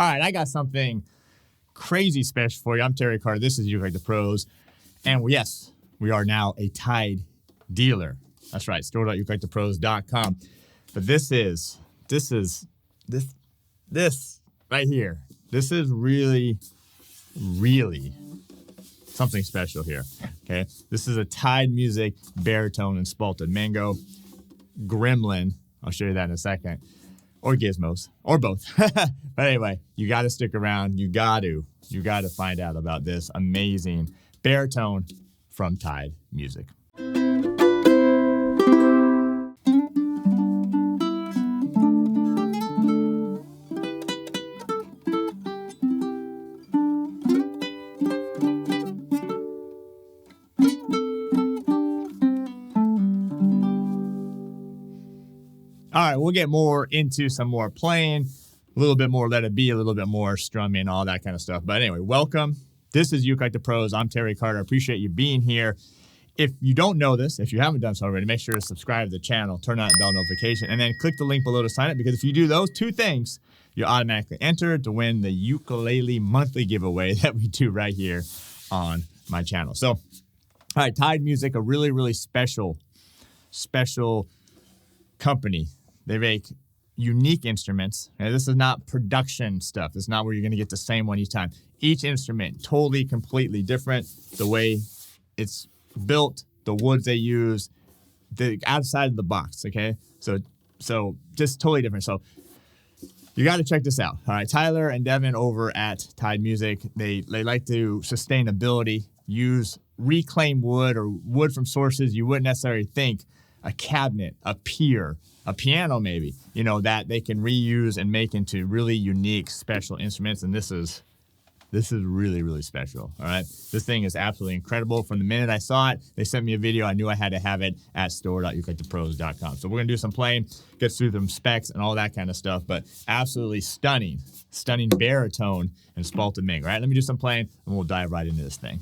All right, I got something crazy special for you. I'm Terry Carter. This is ukelikethepros. And yes, we are now a Tyde dealer. That's right, store.ukelikethepros.com. But this right here. This is really something special here. Okay, this is a Tyde Music Baritone and Spalted Mango Gremlin. I'll show you that in a second. Or gizmos, or both. But anyway, you got to stick around. You got to find out about this amazing baritone from Tyde Music. All right, we'll get more into some more playing, a little bit more Let It Be, a little bit more strumming, all that kind of stuff. But anyway, welcome. This is ukelikethepros. I'm Terry Carter. I appreciate you being here. If you don't know this, if you haven't done so already, make sure to subscribe to the channel, turn on the bell notification, and then click the link below to sign up, because if you do those two things, you automatically enter to win the ukulele monthly giveaway that we do right here on my channel. So, all right, Tyde Music, a really special company. They make unique instruments. Now, this is not production stuff. This is not where you're going to get the same one each time. Each instrument, totally, completely different. The way it's built, the woods they use, the outside of the box, okay? So just totally different. So you got to check this out. All right, Tyler and Devin over at Tyde Music, they like to sustainability, use reclaimed wood or wood from sources you wouldn't necessarily think. A cabinet, a pier, a piano maybe, that they can reuse and make into really unique, special instruments. And this is really special, all right? This thing is absolutely incredible. From the minute I saw it, they sent me a video. I knew I had to have it at store.ukelikethepros.com. So we're going to do some playing, get through some specs and all that kind of stuff, but absolutely stunning baritone and Spalted Mango, all right? Let me do some playing, and we'll dive right into this thing.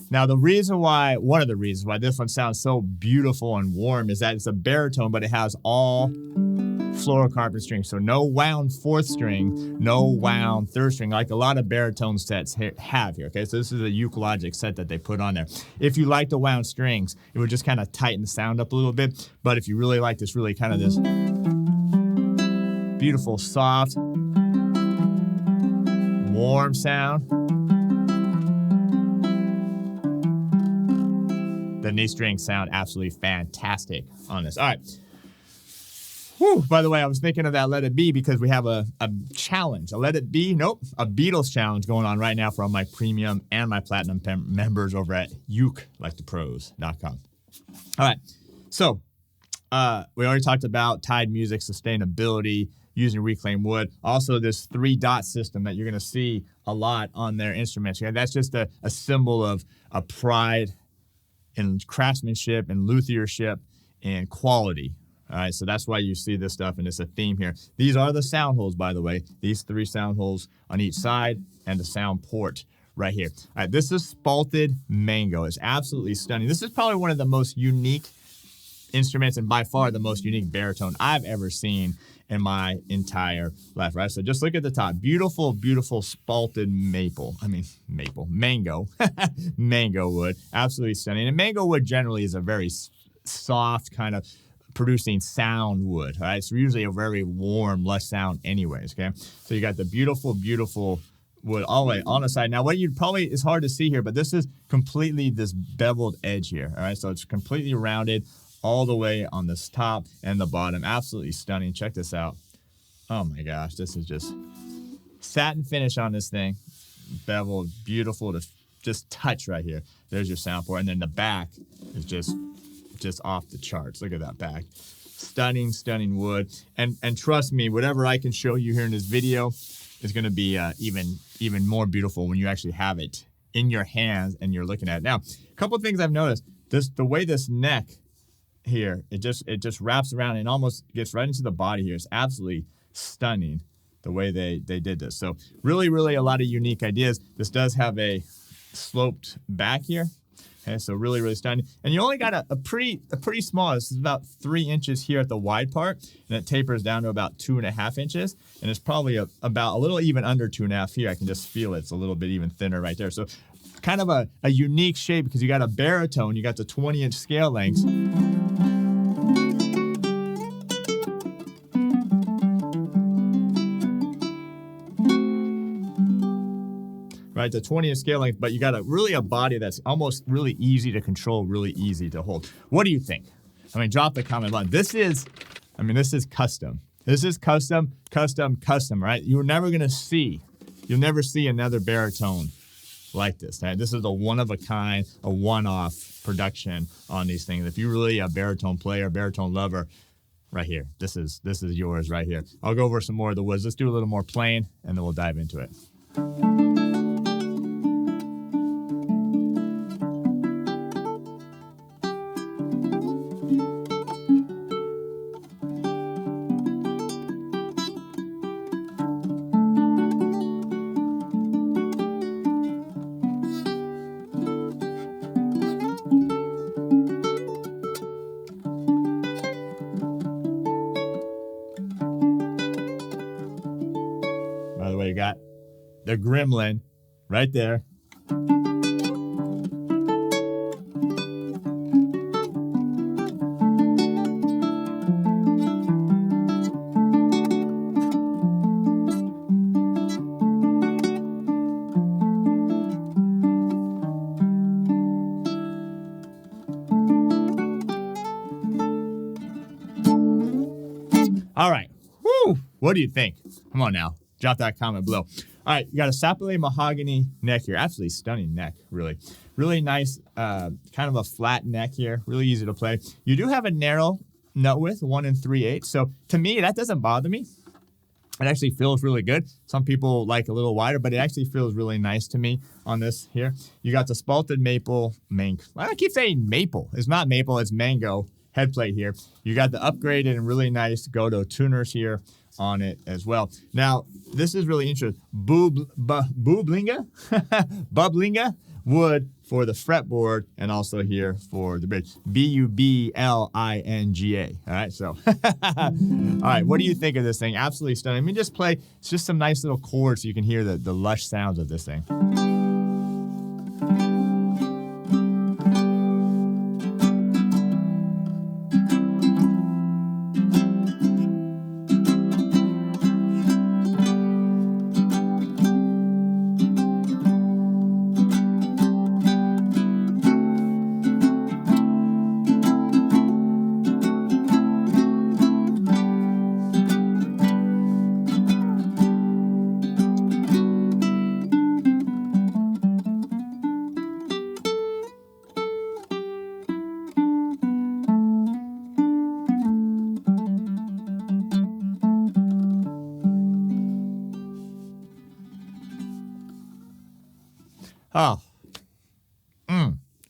Now, one of the reasons why this one sounds so beautiful and warm is that it's a baritone, but it has all fluorocarbon strings. So no wound fourth string, no wound third string, like a lot of baritone sets have here, okay? So this is a Ukologic set that they put on there. If you like the wound strings, it would just kind of tighten the sound up a little bit. But if you really like this this beautiful, soft, warm sound, then these strings sound absolutely fantastic on this. All right. Whew, by the way, I was thinking of that Let It Be because we have a challenge, a Let It Be, a Beatles challenge going on right now for all my premium and my platinum members over at ukelikethepros.com. All right. So we already talked about Tyde Music sustainability, using reclaimed wood. Also, this 3-dot system that you're going to see a lot on their instruments. Yeah, that's just a symbol of a pride in craftsmanship and luthiership and quality. All right, so that's why you see this stuff, and it's a theme here. These are the sound holes, by the way. These 3 sound holes on each side and the sound port right here. All right, this is Spalted Mango. It's absolutely stunning. This is probably one of the most unique instruments and by far the most unique baritone I've ever seen in my entire life, right? So just look at the top. Beautiful, beautiful spalted mango. Mango wood. Absolutely stunning. And mango wood generally is a very soft kind of producing sound wood, all right? So usually a very warm, less sound anyways, okay? So you got the beautiful, beautiful wood all the way on the side. Now, what you probably is hard to see here, but this is completely this beveled edge here, all right? So it's completely rounded all the way on this top and the bottom. Absolutely stunning. Check this out. Oh my gosh, this is just satin finish on this thing. Beveled, beautiful to just touch right here. There's your sound port. And then the back is just off the charts. Look at that back. Stunning, stunning wood. And trust me, whatever I can show you here in this video is going to be even more beautiful when you actually have it in your hands and you're looking at it. Now, a couple of things I've noticed. The way this neck here, it just wraps around and almost gets right into the body here. It's absolutely stunning the way they did this. So really, really a lot of unique ideas. This does have a sloped back here. Okay, so really, really stunning. And you only got a pretty small, this is about 3 inches here at the wide part, and it tapers down to about 2.5 inches. And it's probably about a little even under 2.5 here. I can just feel it. It's a little bit even thinner right there. So kind of a unique shape because you got a baritone, you got the 20-inch scale lengths. Right, the 20-inch scale length, but you got really a body that's almost really easy to control, really easy to hold. What do you think? I mean, drop the comment below. This is custom. This is custom, right? You'll never see another baritone like this. Right? This is a one-of-a-kind, a one-off production on these things. If you're really a baritone player, baritone lover, right here, this is yours right here. I'll go over some more of the woods. Let's do a little more playing, and then we'll dive into it. By the way, you got the Gremlin right there. All right. Woo! What do you think? Come on now. Drop that comment below. All right, you got a sapele mahogany neck here. Absolutely stunning neck, really. Really nice, kind of a flat neck here. Really easy to play. You do have a narrow nut width, 1 3/8. So to me, that doesn't bother me. It actually feels really good. Some people like a little wider, but it actually feels really nice to me on this here. You got the Spalted maple, I keep saying maple. It's not maple, it's mango head plate here. You got the upgraded and really nice Godo tuners here on it as well. Now, this is really interesting. Bublinga wood for the fretboard and also here for the bridge. Bublinga. All right, so. All right, what do you think of this thing? Absolutely stunning. I mean, just play, it's just some nice little chords so you can hear the lush sounds of this thing. Oh,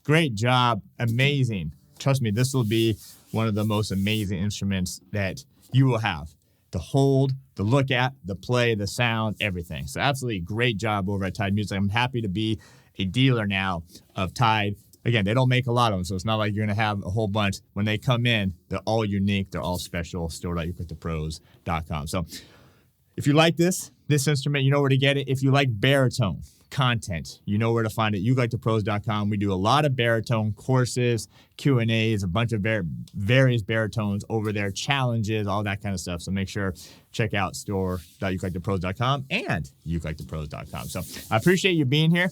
great job. Amazing. Trust me, this will be one of the most amazing instruments that you will have. The hold, the look at, the play, the sound, everything. So absolutely great job over at Tyde Music. I'm happy to be a dealer now of Tyde. Again, they don't make a lot of them, so it's not like you're going to have a whole bunch. When they come in, they're all unique. They're all special. Store.ukelikethepros.com. So if you like this instrument, you know where to get it. If you like baritone content, you know where to find it. ukelikethepros.com. We do a lot of baritone courses, Q&As, a bunch of various baritones over there, challenges, all that kind of stuff. So make sure check out store.ukelikethepros.com and ukelikethepros.com. So I appreciate you being here.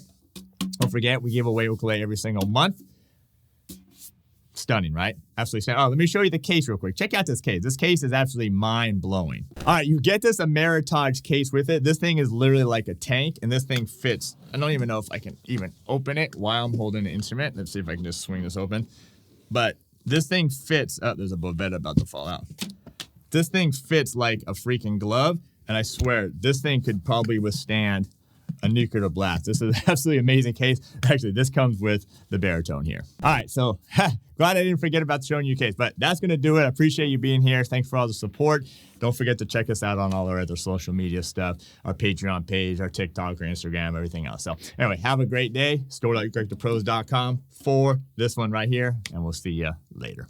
Don't forget, we give away ukulele every single month. Stunning, right? Absolutely stunning. Oh, let me show you the case real quick. Check out this case. This case is absolutely mind-blowing. All right, you get this Ameritage case with it. This thing is literally like a tank, and this thing fits. I don't even know if I can even open it while I'm holding the instrument. Let's see if I can just swing this open. But this thing fits. Oh, there's a bovetta about to fall out. This thing fits like a freaking glove, and I swear, this thing could probably withstand a nuclear blast. This is an absolutely amazing case. Actually, this comes with the baritone here. All right, so glad I didn't forget about showing you case, but that's going to do it. I appreciate you being here. Thanks for all the support. Don't forget to check us out on all our other social media stuff, our Patreon page, our TikTok, our Instagram, everything else. So anyway, have a great day. Store.ukelikethepros.com for this one right here, and we'll see you later.